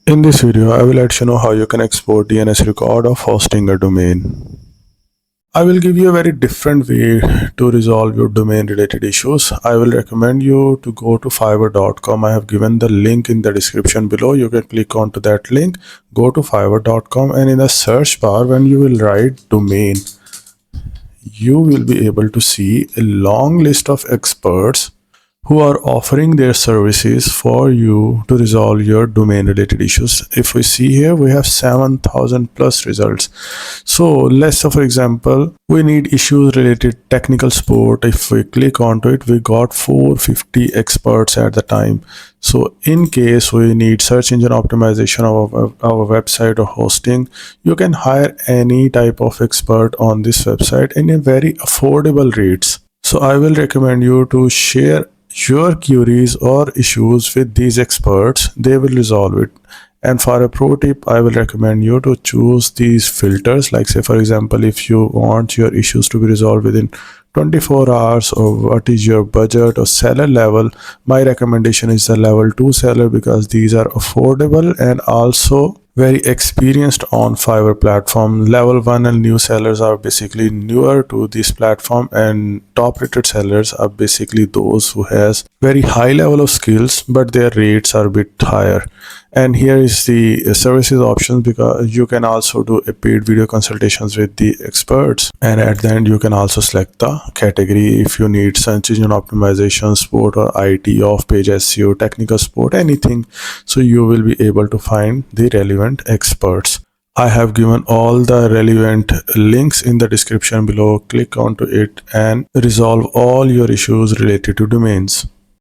In this video, I will let you know how you can export DNS record of hosting a domain. I will give you a very different way to resolve your domain related issues. I will recommend you to go to fiverr.com. I have given the link in the description below. You can click onto that link, go to fiverr.com, and in the search bar, when you will write domain, you will be able to see a long list of experts who are offering their services for you to resolve your domain related issues. If we see here, we have 7,000 plus results. So let's say, for example, we need issues related technical support. If we click onto it, we got 450 experts at the time. So in case we need search engine optimization of our website or hosting, you can hire any type of expert on this website in a very affordable rates. So I will recommend you to share your queries or issues with these experts. They will resolve it. And for a pro tip, I will recommend you to choose these filters. Like, say, for example, if you want your issues to be resolved within 24 hours, or what is your budget or seller level, my recommendation is the level 2 seller, because these are affordable and also very experienced on Fiverr platform. Level 1 and new sellers are basically newer to this platform, and top rated sellers are basically those who has very high level of skills but their rates are a bit higher. And here is the services options, because you can also do a paid video consultations with the experts, and at the end you can also select the category if you need search engine optimization support or IT, off page SEO, technical support, anything. So you will be able to find the relevant experts. I have given all the relevant links in the description below. Click onto it and resolve all your issues related to domains.